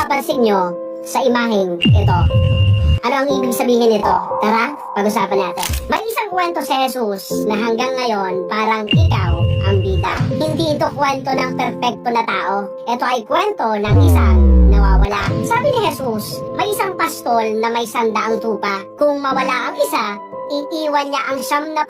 mapapansin nyo sa imaheng ito? Ano ang ibig sabihin nito? Tara, pag-usapan natin. May isang kwento si Jesus na hanggang ngayon parang ikaw ang bida. Hindi ito kwento ng perpekto na tao. Ito ay kwento ng isang nawawala. Sabi ni Jesus, may isang pastol na may 100 tupa. Kung mawala ang isa, iiwan niya ang 99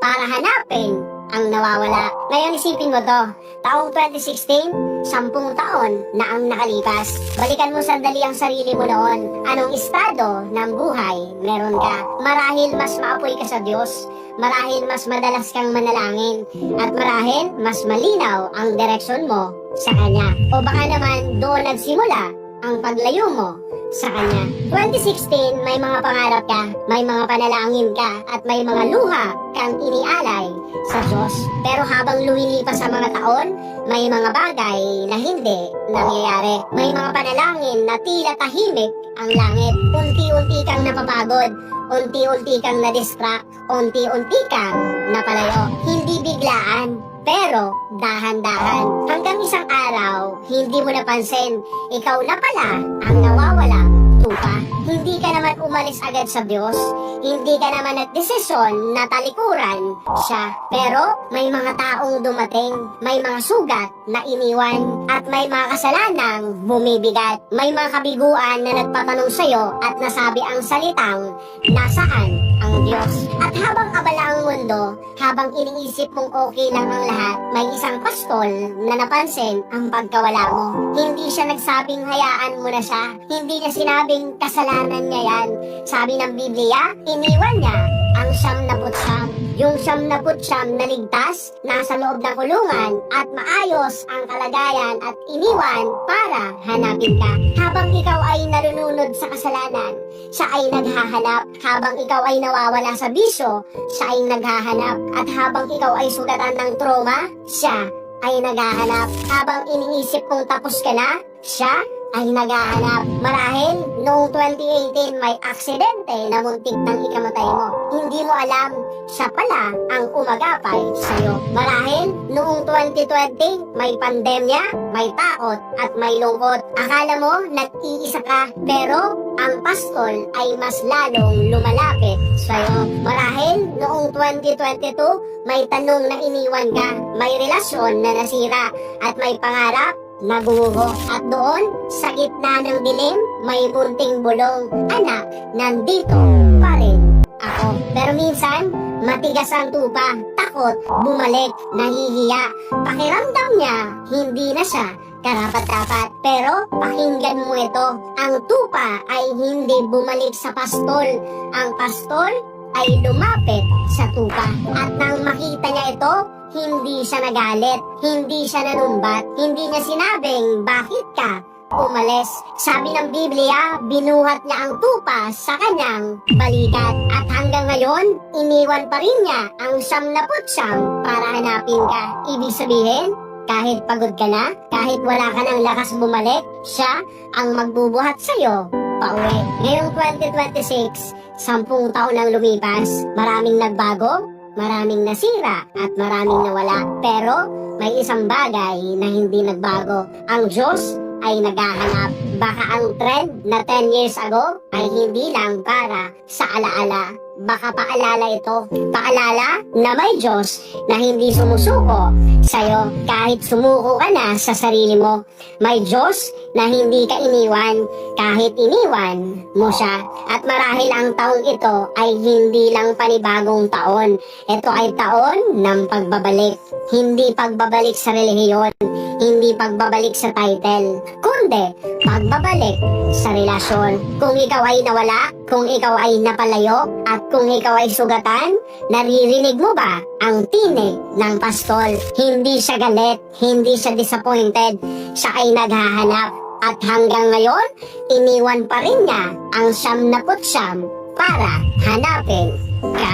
para hanapin ang nawawala. Ngayon isipin mo to, taong 2016, 10 taon na ang nakalipas. Balikan mo sandali ang sarili mo noon. Anong estado ng buhay meron ka? Marahil mas maapoy ka sa Diyos. Marahil mas madalas kang manalangin. At marahil mas malinaw ang direksyon mo sa Kanya. O baka naman doon nagsimula ang paglayo mo sa Kanya. 2016, may mga pangarap ka, may mga panalangin ka, at may mga luha kang inialay sa Diyos. Pero habang lumilipas sa mga taon, may mga bagay na hindi nangyayari. May mga panalangin na tila tahimik ang langit. Unti-unti kang napapagod, unti-unti kang na-distract, unti-unti kang napalayo. Hindi biglaan, pero dahan-dahan. Hanggang isang araw, hindi mo napansin, ikaw na pala ang nawawalang tupa. Hindi ka naman umalis agad sa Diyos. Hindi ka naman nagdesisyon na talikuran siya. Pero may mga taong dumating, may mga sugat na iniwan, at may mga kasalanang bumibigat. May mga kabiguan na nagpatanong sa'yo at nasabi ang salitang, nasaan ang Diyos? At habang abala ang mundo, habang iniisip mong okay lang ang lahat, may isang pastol na napansin ang pagkawala mo. Hindi siya nagsabing hayaan mo na siya. Hindi niya sinabing kasalanan niya yan. Sabi ng Biblia, iniwan niya ang 99. Yung 99 na ligtas, nasa loob ng kulungan at maayos ang kalagayan at iniwan para hanapin ka. Habang ikaw ay nalulunod sa kasalanan, siya ay naghahanap. Habang ikaw ay nawawala sa bisyo, siya ay naghahanap. At habang ikaw ay sugatan ng trauma, siya ay naghahanap. Habang iniisip kong tapos ka na, siya ay naghahanap. Marahil, noong 2018 may aksidente na muntik nang ikamatay mo. Hindi mo alam, siya pala ang umagapay sa'yo. Marahil, noong 2020 may pandemya, may takot at may lungkot. Akala mo, nag-iisa ka, pero ang pastol ay mas lalong lumalapit sa'yo. Marahil, noong 2022 may tanong na iniwan ka, may relasyon na nasira, at may pangarap naguho. At doon, sa gitna ng dilim, may munting bulong, anak, nandito pa rin ako. Pero minsan, matigas ang tupa, takot, bumalik, nahihiya. Pakiramdam niya, hindi na siya karapat-dapat. Pero pakinggan mo ito, ang tupa ay hindi bumalik sa pastol. Ang pastol ay lumapit sa tupa. At nang makita niya ito, hindi siya nagalit, hindi siya nanumbat, hindi niya sinabing, bakit ka umalis? Sabi ng Biblia, binuhat niya ang tupa sa kanyang balikat. At hanggang ngayon, iniwan pa rin niya ang 99 para hanapin ka. Ibig sabihin, kahit pagod ka na, kahit wala ka ng lakas bumalik, siya ang magbubuhat sa'yo pauwi. Ngayong 2026, 10 taon ang lumipas, maraming nagbago, maraming nasira at maraming nawala. Pero may isang bagay na hindi nagbago. Ang Diyos ay naghahanap. Baka ang trend na 10 years ago ay hindi lang para sa alaala. Baka paalala ito. Paalala na may Diyos na hindi sumusuko sa'yo kahit sumuko ka na sa sarili mo. May Diyos na hindi ka iniwan kahit iniwan mo siya. At marahil ang taong ito ay hindi lang panibagong taon. Ito ay taon ng pagbabalik. Hindi pagbabalik sa relihiyon, hindi pagbabalik sa title, kundi pagbabalik sa relasyon. Kung ikaw ay nawala, kung ikaw ay napalayo, at kung ikaw ay sugatan, naririnig mo ba ang tinig ng pastol? Hindi siya galit, hindi siya disappointed, siya ay naghahanap. At hanggang ngayon, iniwan pa rin niya ang 99 para hanapin ka.